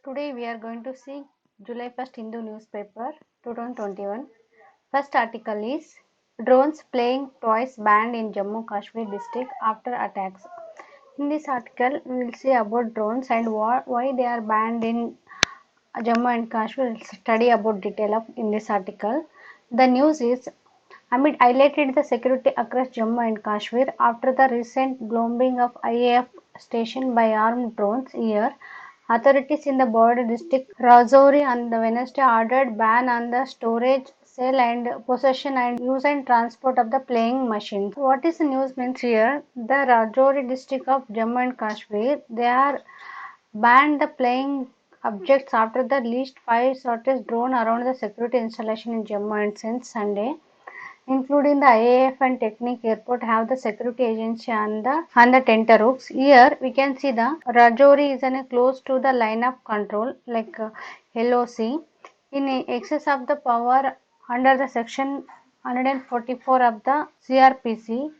Today we are going to see July 1st Hindu newspaper 2021. First article is drones playing toys banned in Jammu Kashmir district after attacks. In this article we will see about drones and why they are banned in Jammu and Kashmir. We'll study about detail of in this article. The news is Amit highlighted the security across Jammu and Kashmir after the recent bombing of IAF station by armed drones here. Authorities in the border district Rajouri on the Wednesday ordered ban on the storage, sale and possession and use and transport of the playing machines. What is the news means here? The Rajouri district of Jammu and Kashmir, they are banned the playing objects after the least 5 shortest drone around the security installation in Jammu and since Sunday, including the IAF and Technique Airport, have the security agency on the tenterhooks. Here we can see the Rajouri is close to the line of control like LOC in excess of the power under the section 144 of the CRPC.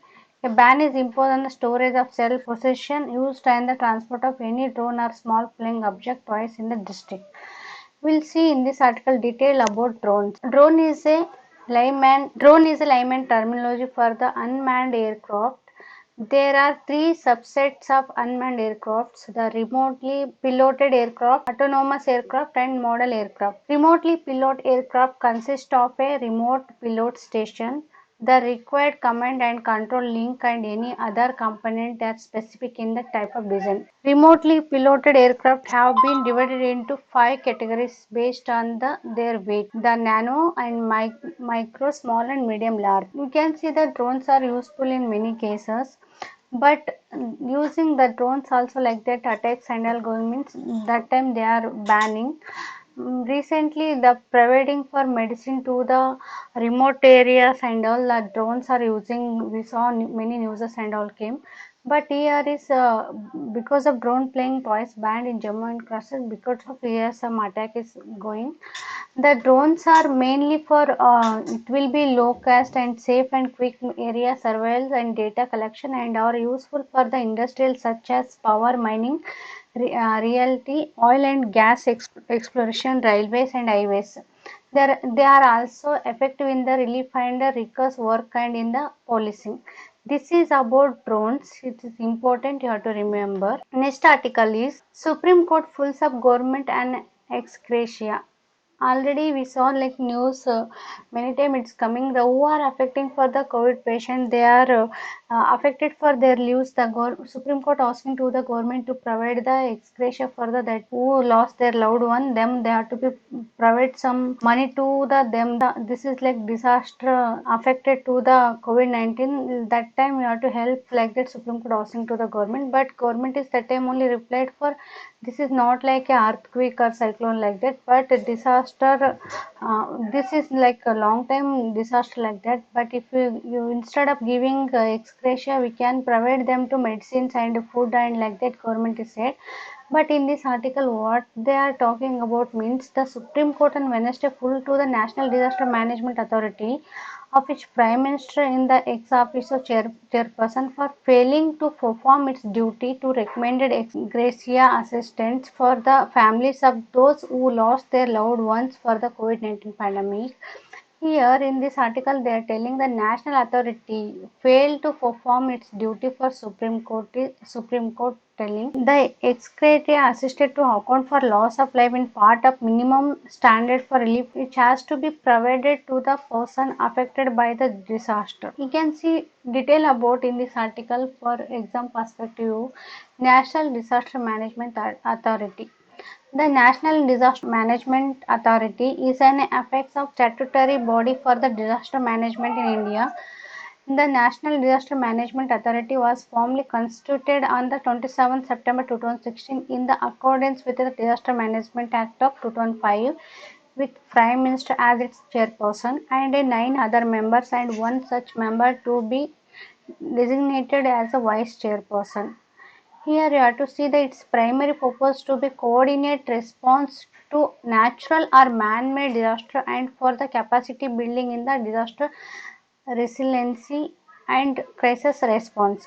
A ban is imposed on the storage of cell possession, used and the transport of any drone or small flying object twice in the district. We'll see in this article detail about drones. Drone is a layman terminology for the unmanned aircraft. There are three subsets of unmanned aircrafts: the remotely piloted aircraft, autonomous aircraft, and model aircraft. Remotely piloted aircraft consist of a remote pilot station, the required command and control link, and any other component that specific in the type of design. Remotely piloted aircraft have been divided into 5 categories based on their weight: the nano and micro, small and medium large. You can see that drones are useful in many cases, but using the drones also like that attacks and all going means that time they are banning. Recently the providing for medicine to the remote areas and all the drones are using. We saw many news and all came, but here is because of drone playing toys banned in Jammu and Kashmir because of here some attack is going. The drones are mainly for it will be low cost and safe and quick area surveillance and data collection and are useful for the industrial such as power mining, realty, oil and gas exploration, railways and highways. They are also effective in the relief and the recurse work and in the policing. This is about drones. It is important you have to remember. Next article is Supreme Court fulls up government and ex gratia. Already we saw like news many times it's coming. The who are affecting for the COVID patient, they are affected for their lives. The Supreme Court asking to the government to provide the ex gratia for the that who lost their loved one. Them they have to be provide some money to them. This is like disaster affected to the COVID-19. That time we have to help like that. Supreme Court asking to the government, but government is that time only replied for this is not like a earthquake or cyclone like that, but a disaster. This is like a long time disaster like that. But if you instead of giving ex gratia, we can provide them to medicines and food and like that. Government is said. But in this article, what they are talking about means the Supreme Court on Wednesday full to the National Disaster Management Authority, of which Prime Minister in the ex officio chairperson for failing to perform its duty to recommended ex gratia assistance for the families of those who lost their loved ones for the COVID-19 pandemic. Here in this article they are telling the national authority failed to perform its duty for Supreme Court telling the ex gratia assisted to account for loss of life in part of minimum standard for relief which has to be provided to the person affected by the disaster. You can see detail about in this article for exam perspective. National Disaster Management Authority. The National Disaster Management Authority is an apex of statutory body for the disaster management in India. The National Disaster Management Authority was formally constituted on the 27th September 2016 in the accordance with the Disaster Management Act of 2005, with Prime Minister as its chairperson and 9 other members and one such member to be designated as a vice chairperson. Here you have to see that its primary purpose to be coordinate response to natural or man-made disaster and for the capacity building in the disaster resiliency and crisis response.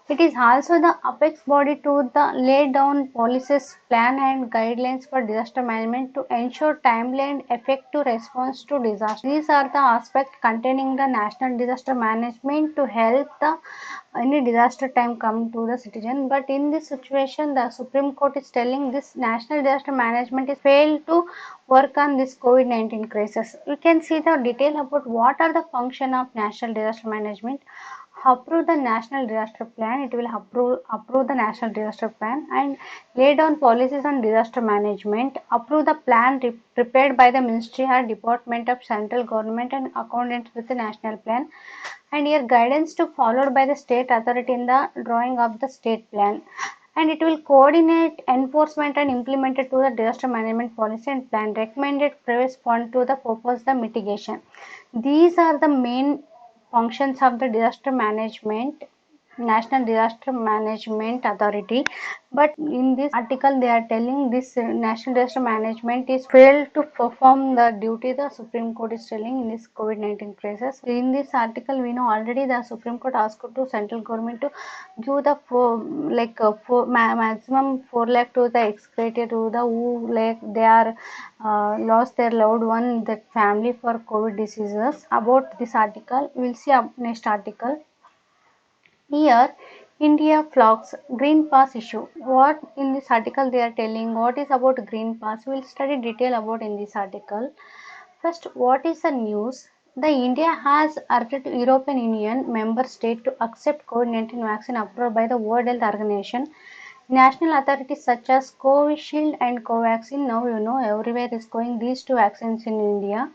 It is also the apex body to lay down policies, plan and guidelines for disaster management to ensure timely and effective response to disaster. These are the aspects containing the national disaster management to help the any disaster time come to the citizen. But in this situation, the Supreme Court is telling this national disaster management is failed to work on this COVID-19 crisis. We can see the detail about what are the function of national disaster management. Approve the national disaster plan. It will approve the national disaster plan and lay down policies on disaster management. Approve the plan prepared by the ministry or department of central government and accordance with the national plan, and here guidance to followed by the state authority in the drawing of the state plan, and it will coordinate enforcement and implement it to the disaster management policy and plan, recommended previous fund to the purpose the mitigation. These are the main functions of the disaster management, national disaster management authority. But in this article they are telling this national disaster management is failed to perform the duty the Supreme Court is telling in this COVID-19 crisis. In this article we know already the Supreme Court asked to central government to give the maximum 4 lakh to the ex-gratia to the who like they are lost their loved one, that family for COVID diseases. About this article we will see next article. Here, India flags Green Pass issue. What in this article they are telling? What is about Green Pass? We will study detail about in this article. First, what is the news? The India has urged European Union member state to accept COVID-19 vaccine approved by the World Health Organization. National authorities such as Covishield and Covaxin, now you know everywhere is going these two vaccines in India,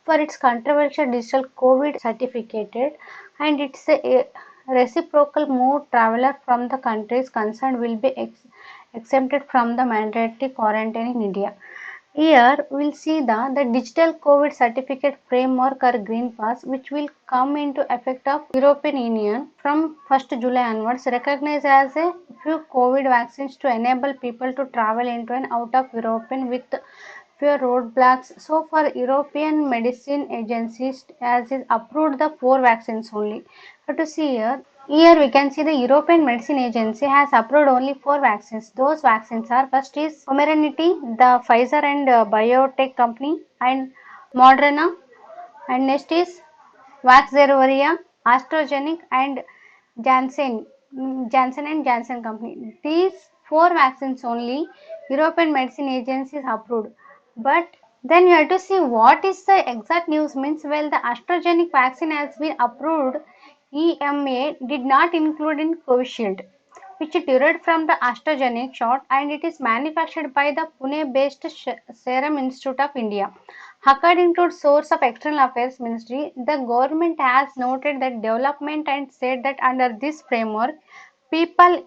for its controversial digital COVID certificated, and it's a reciprocal move. Traveler from the countries concerned will be exempted from the mandatory quarantine in India. Here we'll see the digital COVID certificate framework or Green Pass, which will come into effect of European Union from 1st July onwards, recognized as a few COVID vaccines to enable people to travel into and out of European with fewer roadblocks. So far, European Medicine Agencies has approved the 4 vaccines only. But to see here we can see the European Medicine Agency has approved only 4 vaccines. Those vaccines are: first is Comirnaty, the Pfizer and Biotech company, and Moderna, and next is Vaxzevria, AstraZeneca, and Janssen, Janssen and Janssen company. These 4 vaccines only European Medicine Agency is approved. But then you have to see what is the exact news means. Well, the AstraZeneca vaccine has been approved. EMA did not include in Covishield, which derived from the AstraZeneca shot, and it is manufactured by the Pune-based Serum Institute of India. According to source of External Affairs Ministry, the government has noted that development and said that under this framework, people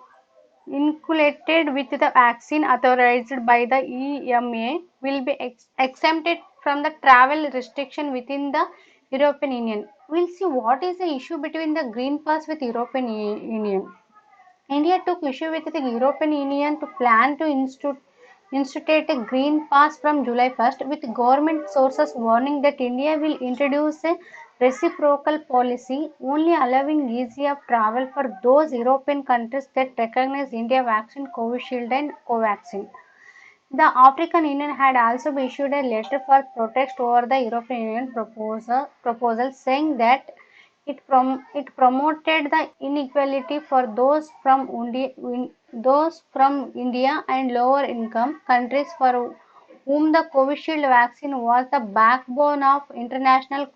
inoculated with the vaccine authorized by the EMA will be exempted from the travel restriction within the European Union. We'll see what is the issue between the Green Pass with European Union. India took issue with the European Union to plan to institute a green pass from July 1st, with government sources warning that India will introduce a reciprocal policy only allowing easy of travel for those European countries that recognize India vaccine Covishield and Covaxin. The African Union had also issued a letter for protest over the European Union proposal, saying that it promoted the inequality for those from India and lower income countries for whom the Covishield vaccine was the backbone of international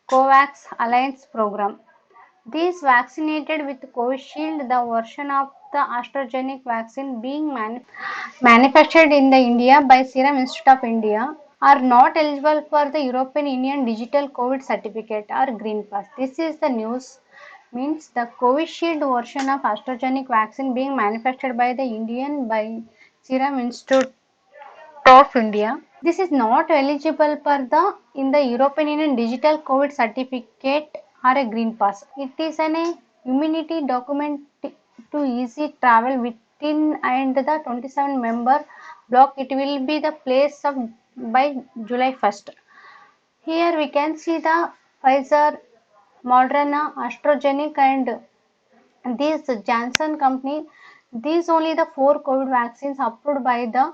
COVAX alliance program. These vaccinated with Covishield, the version of the AstraZeneca vaccine being manufactured in India by Serum Institute of India, are not eligible for the European Union Digital COVID Certificate or Green Pass. This is the news. Means the Covishield version of AstraZeneca vaccine being manufactured by the Indian by Serum Institute of India. This is not eligible for the in the European Union Digital COVID Certificate or a Green Pass. It is an immunity document to easy travel within and the 27 member bloc. It will be the place of by July 1st. Here we can see the Pfizer, Moderna, AstraZeneca and This Janssen company, these only the 4 COVID vaccines approved by the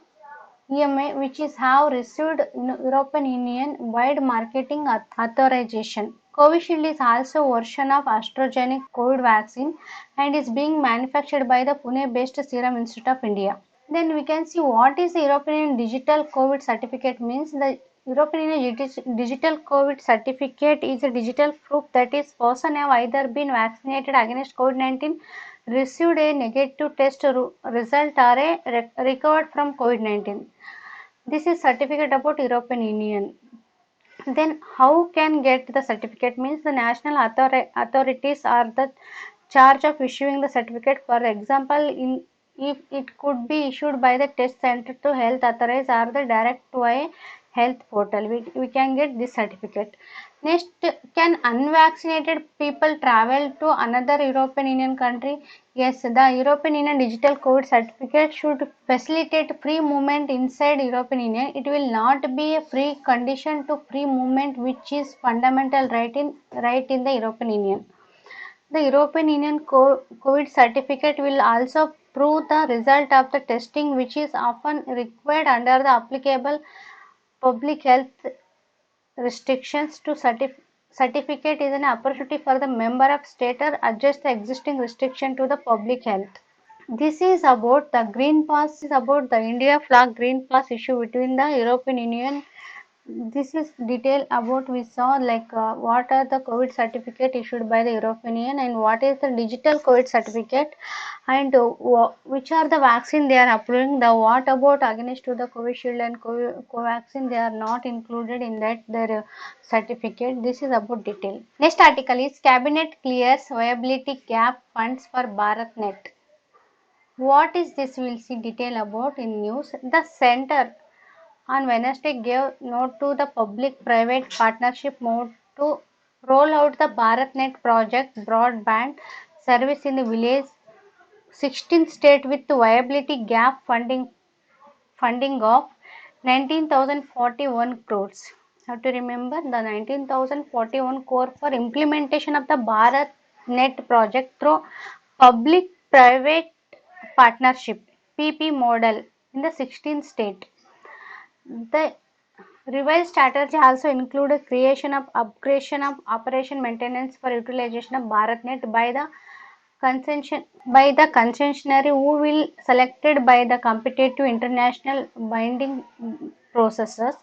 EMA, which is have received European Union wide marketing authorization. Covishield is also a version of AstraZeneca COVID vaccine and is being manufactured by the Pune-based Serum Institute of India. Then we can see what is the European Union Digital COVID Certificate means. The European Union Digital COVID Certificate is a digital proof that is person have either been vaccinated against COVID-19, received a negative test result or recovered from COVID-19. This is certificate about European Union. Then how can get the certificate means the national authorities are the charge of issuing the certificate. For example, if it could be issued by the test center to health authorities or the direct to a health portal, we can get this certificate. Next, can unvaccinated people travel to another European Union country? Yes, the European Union Digital COVID Certificate should facilitate free movement inside European Union. It will not be a free condition to free movement, which is fundamental right in the European Union. The European Union COVID certificate will also prove the result of the testing, which is often required under the applicable public health restrictions. To certificate is an opportunity for the member of state to adjust the existing restriction to the public health. This is about the green pass, is about the India flag green pass issue between the European Union. This is detail about we saw like what are the COVID certificate issued by the European Union and what is the digital COVID certificate, and which are the vaccine they are approving. The what about against to the Covishield and Covaxin, they are not included in that their certificate. This is about detail. Next article is Cabinet clears viability gap funds for BharatNet. What is this? We will see detail about in news. The center on Wednesday gave note to the public-private partnership mode to roll out the BharatNet project broadband service in the village 16 state with viability gap funding of 19,041 crores. Have to remember the 19,041 crore for implementation of the BharatNet project through public-private partnership (PP) model in the 16th state. The revised strategy also included creation of upgradation of operation maintenance for utilization of BharatNet by the concessionary who will selected by the competitive international binding processes,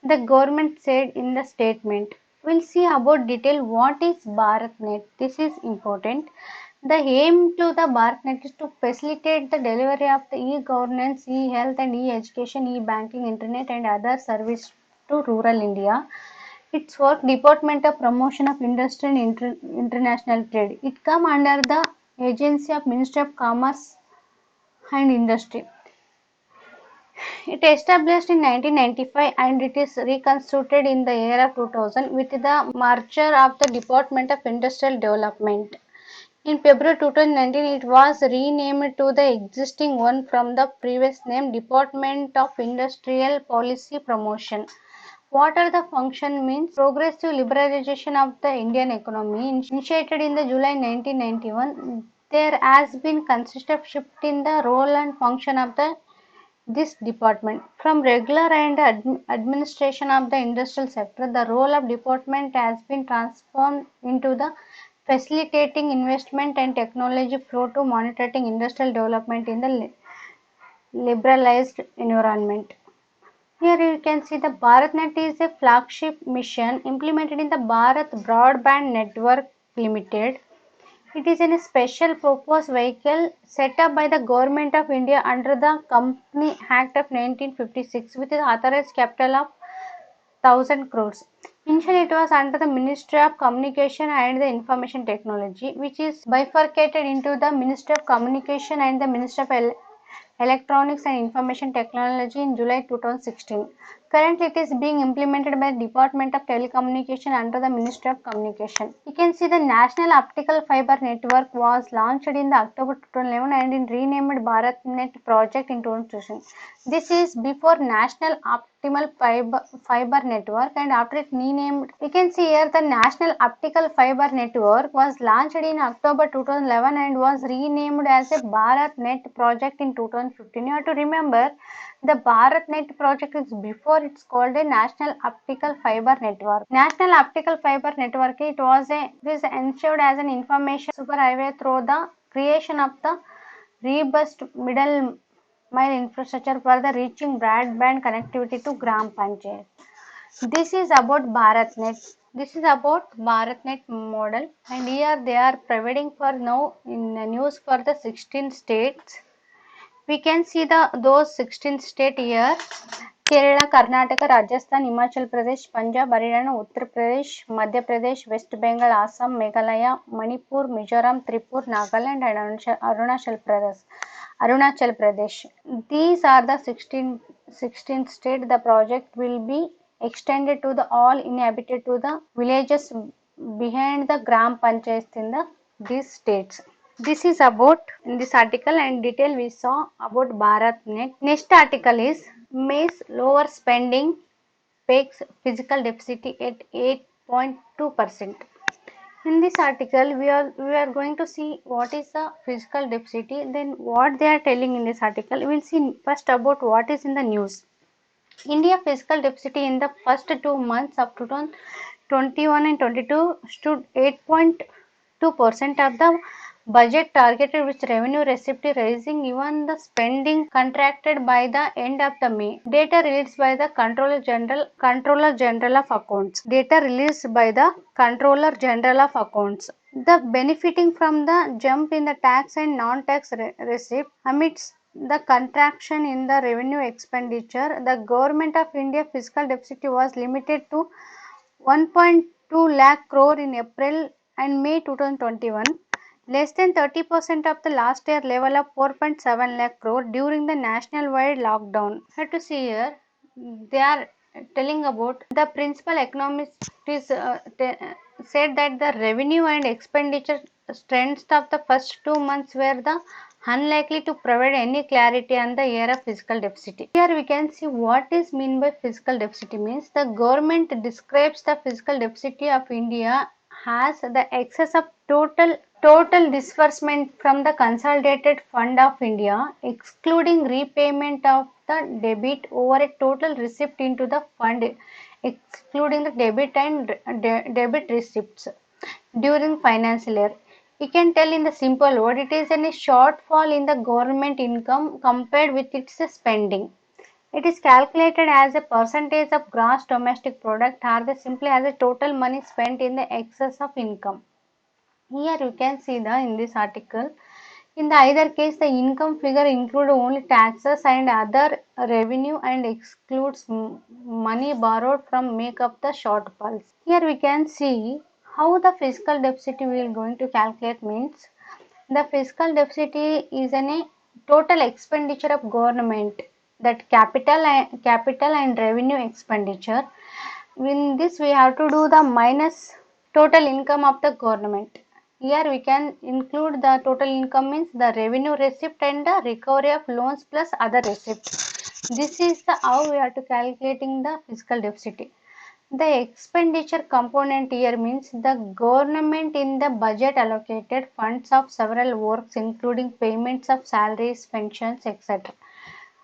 the government said in the statement. We'll see about detail what is BharatNet. This is important. The aim to the BharatNet is to facilitate the delivery of the e-governance, e-health and e-education, e-banking, internet and other services to rural India. Its work Department of Promotion of Industry and International Trade. It come under the agency of Ministry of Commerce and Industry. It established in 1995 and it is reconstructed in the year of 2000 with the merger of the Department of Industrial Development. In February 2019, it was renamed to the existing one from the previous name Department of Industrial Policy Promotion. What are the function means? Progressive liberalization of the Indian economy initiated in the July 1991. There has been consistent shift in the role and function of this department. From regular and administration of the industrial sector, the role of department has been transformed into the facilitating investment and technology flow to monitoring industrial development in the liberalized environment. Here you can see the BharatNet is a flagship mission implemented in the Bharat Broadband Network Limited. It is a special purpose vehicle set up by the Government of India under the Company Act of 1956 with an authorized capital of 1,000 crores. Initially, it was under the Ministry of Communication and the Information Technology, which is bifurcated into the Ministry of Communication and the Ministry of Electronics and Information Technology in July 2016. Currently, it is being implemented by the Department of Telecommunication under the Ministry of Communication. You can see the National Optical Fiber Network was launched in the October 2011 and in renamed BharatNet project in 2016. This is before National Optimal Fiber Network, and after it renamed, we can see here the National Optical Fiber Network was launched in October 2011 and was renamed as a BharatNet project in 2015. You have to remember the BharatNet project is before it's called a National Optical Fiber Network. National Optical Fiber Network, this ensured as an information superhighway through the creation of the robust middle mile infrastructure for the reaching broadband connectivity to Gram Panchayat. This is about BharatNet. This is about BharatNet model, and here they are providing for now in the news for the 16 states. We can see those 16 states here: Kerala, Karnataka, Rajasthan, Himachal Pradesh, Punjab, Haryana, Uttar Pradesh, Madhya Pradesh, West Bengal, Assam, Meghalaya, Manipur, Mizoram, Tripura, Nagaland, and Arunachal Pradesh. These are the 16 states. The project will be extended to the all inhabited to the villages behind the Gram Panchayats in these states. This is about in this article and detail we saw about BharatNet. Next article is May's lower spending pegs physical deficit at 8.2%. In this article, we are going to see what is the physical deficit, then what they are telling in this article. We will see first about what is in the news. India fiscal deficit in the first 2 months of 2021 and 22 stood 8.2% of the budget targeted, with revenue received rising. Even the spending contracted by the end of the May. Data released by the Controller General of Accounts. Data released by the Controller General of Accounts. The benefiting from the jump in the tax and non-tax receipt amidst the contraction in the revenue expenditure, the Government of India fiscal deficit was limited to 1.2 lakh crore in April and May 2021, less than 30% of the last year level of 4.7 lakh crore during the national-wide lockdown. Have to see here, they are telling about the principal economist is said that the revenue and expenditure trends of the first 2 months were the unlikely to provide any clarity on the year of fiscal deficit. Here we can see what is meant by fiscal deficit. Means the government describes the fiscal deficit of India as the excess of total disbursement from the consolidated fund of India, excluding repayment of the debit over a total receipt into the fund, excluding the debit and debit receipts during financial year. You can tell in the simple word, it is a shortfall in the government income compared with its spending. It is calculated as a percentage of gross domestic product, or simply as a total money spent in the excess of income. Here you can see in this article, in the either case the income figure include only taxes and other revenue and excludes money borrowed from make up the shortfalls. Here we can see how the fiscal deficit we are going to calculate. Means the fiscal deficit is a total expenditure of government, that capital and revenue expenditure. In this we have to do the minus total income of the government. Here we can include the total income means the revenue receipt and the recovery of loans plus other receipts. This is how we are to calculating the fiscal deficit. The expenditure component here means the government in the budget allocated funds of several works, including payments of salaries, pensions, etc.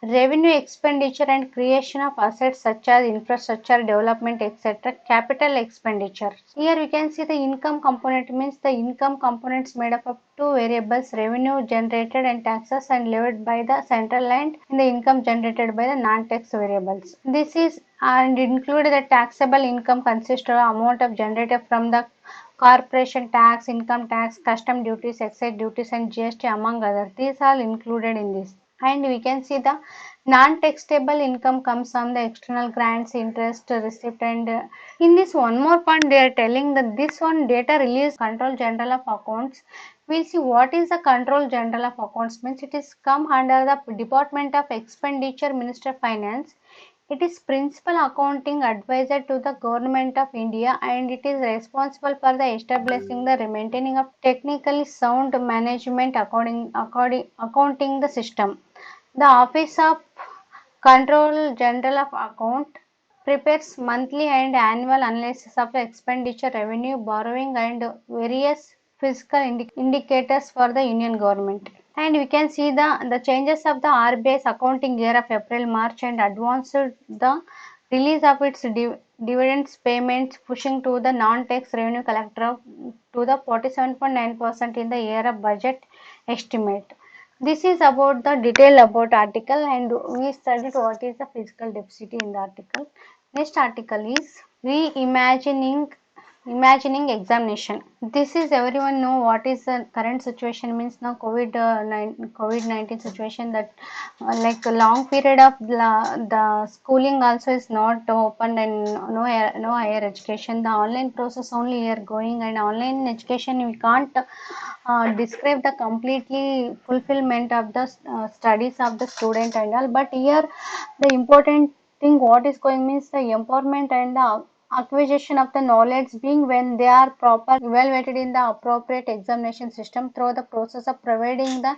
Revenue expenditure and creation of assets such as infrastructure development, etc. Capital expenditure. Here we can see the income component means the income components made up of two variables: revenue generated and taxes and levied by the central and the income generated by the non-tax variables. This is and include the taxable income consists of amount of generated from the corporation tax, income tax, custom duties, excise duties and GST among others. These are included in this. And we can see the non-taxable income comes from the external grants, interest, receipt, and in this one more point they are telling that this one data release Control General of Accounts. We'll see what is the Control General of Accounts means. It is come under the Department of Expenditure, Minister of Finance. It is principal accounting advisor to the Government of India, and it is responsible for the establishing the maintaining of technically sound management accounting the system. The Office of Control General of Account prepares monthly and annual analysis of the expenditure, revenue, borrowing, and various fiscal indicators for the Union government. And we can see the changes of the RBI's accounting year of April, March, and advanced the release of its dividends payments, pushing to the non-tax revenue collector to the 47.9% in the year of budget estimate. This is about the detail about article, and we studied what is the fiscal deficit in the article. Next article is imagining examination. This is everyone know what is the current situation means now COVID-19 situation, that like a long period of the schooling also is not opened, and no higher education. The online process only here going, and online education we can't describe the completely fulfillment of the studies of the student and all, but here the important thing what is going means the empowerment and the acquisition of the knowledge being when they are proper evaluated in the appropriate examination system through the process of providing the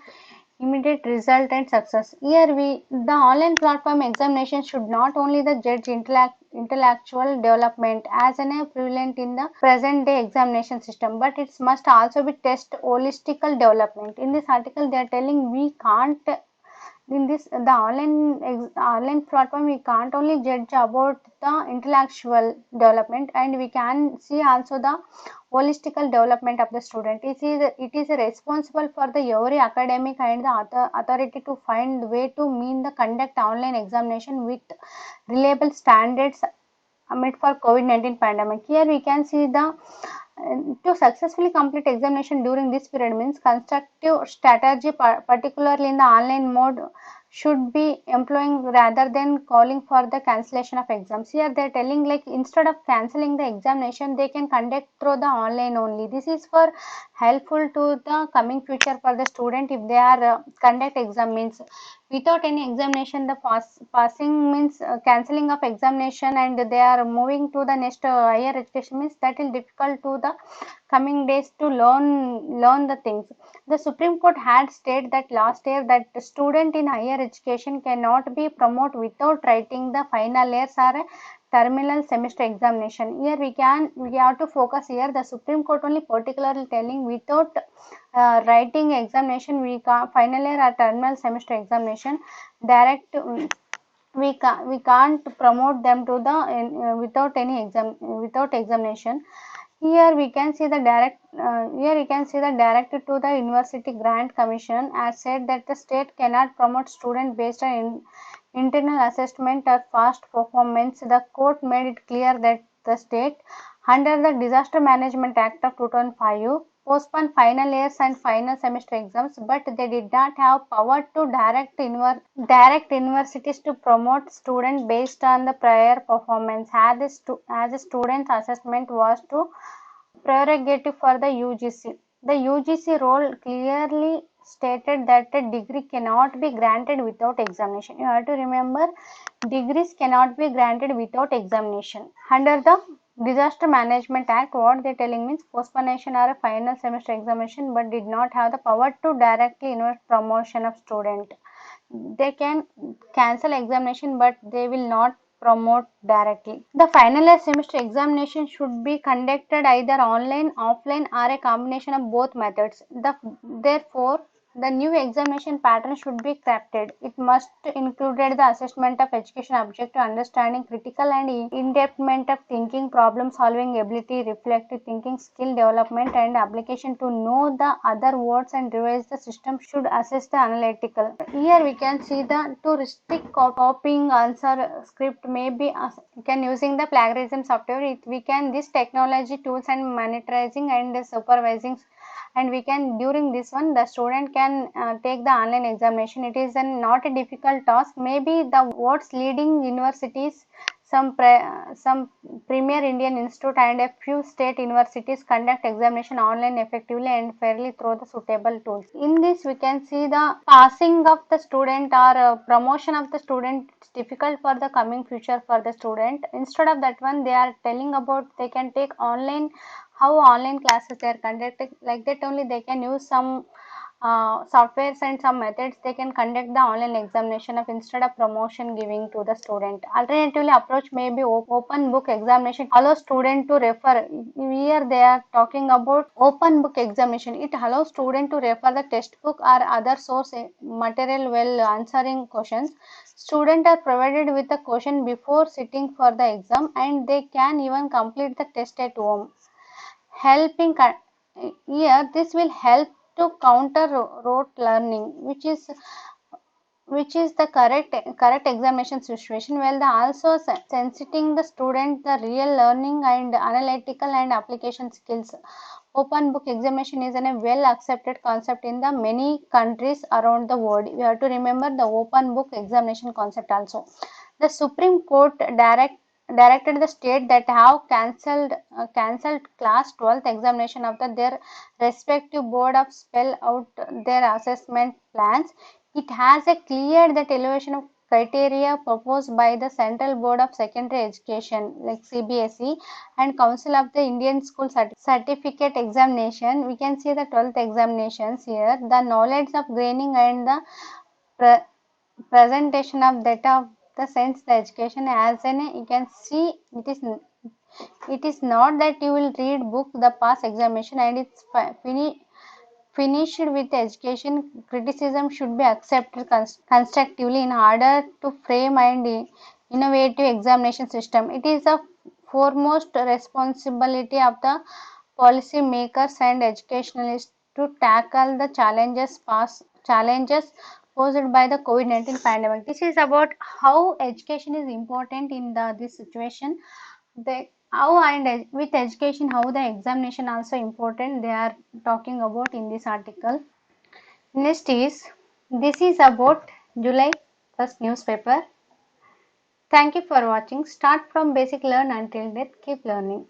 immediate result and success. Here the online platform examination should not only the judge intellectual development as an prevalent in the present day examination system, but it must also be test holistical development. In this article they are telling we can't in this the online platform we can't only judge about the intellectual development, and we can see also the holistical development of the student. It is responsible for the every academic and the authority to find way to mean the conduct online examination with reliable standards amid for COVID-19 pandemic. Here we can see the to successfully complete examination during this period means constructive strategy, particularly in the online mode, should be employing rather than calling for the cancellation of exams. Here they are telling like instead of cancelling the examination, they can conduct through the online only. This is for helpful to the coming future for the student if they are conduct exam means without any examination. The passing means cancelling of examination and they are moving to the next higher education means that is difficult to the coming days to learn the things. The Supreme Court had stated that last year that the student in higher education cannot be promoted without writing the final years or a terminal semester examination. Here we have to focus here. The Supreme Court only particularly telling without writing examination we can final year or terminal semester examination direct. We can't promote them to the without any without examination. Here we can see the directive to the University Grant Commission has said that the state cannot promote student based on internal assessment or past performance. The court made it clear that the state, under the Disaster Management Act of 2005, postponed final years and final semester exams, but they did not have power to direct universities to promote students based on the prior performance, as a student's assessment was to prerogative for the UGC. The UGC role clearly stated that a degree cannot be granted without examination. You have to remember, degrees cannot be granted without examination. Under the Disaster Management Act, what they are telling means postponation or a final semester examination, but did not have the power to directly invest promotion of student. They can cancel examination, but they will not promote directly. The final year semester examination should be conducted either online, offline, or a combination of both methods. Therefore, the new examination pattern should be crafted. It must include the assessment of education objective, understanding, critical and in-depth of thinking, problem solving ability, reflective thinking, skill development, and application to know the other words and revise the system should assess the analytical. Here we can see the to restrict copying answer script may be can using the plagiarism software. We can this technology tools and monitoring and supervising, and we can during this one the student can take the online examination. It is not a difficult task. Maybe the world's leading universities, some premier Indian institute and a few state universities conduct examination online effectively and fairly through the suitable tools. In this we can see the passing of the student or promotion of the student. It's difficult for the coming future for the student. Instead of that one they are telling about they can take online, how online classes they are conducted, like that only they can use some softwares and some methods, they can conduct the online examination of instead of promotion giving to the student. Alternatively, approach may be open book examination, allow student to refer. Here they are talking about open book examination. It allows student to refer the textbook or other source material while answering questions. Students are provided with the question before sitting for the exam, and they can even complete the test at home. Helping here, this will help to counter rote learning, which is the correct examination situation, while the also sensiting the student the real learning and analytical and application skills. Open book examination is a well accepted concept in the many countries around the world. We have to remember the open book examination concept also. The Supreme Court directed the state that have cancelled class 12th examination after their respective board of spell out their assessment plans. It has a clear that elevation of criteria proposed by the Central Board of Secondary Education like CBSE and Council of the Indian School Certificate Examination. We can see the 12th examinations here. The knowledge of gaining and the pre- presentation of data of the sense the education as an you can see it is not that you will read book the pass examination and it's finished with education. Criticism should be accepted constructively in order to frame and innovative examination system. It is the foremost responsibility of the policy makers and educationalists to tackle the challenges posed by the COVID-19 pandemic. This is about how education is important in this situation. The how and with education, how the examination also important. They are talking about in this article. Next is this is about July 1st newspaper. Thank you for watching. Start from basic learn until death. Keep learning.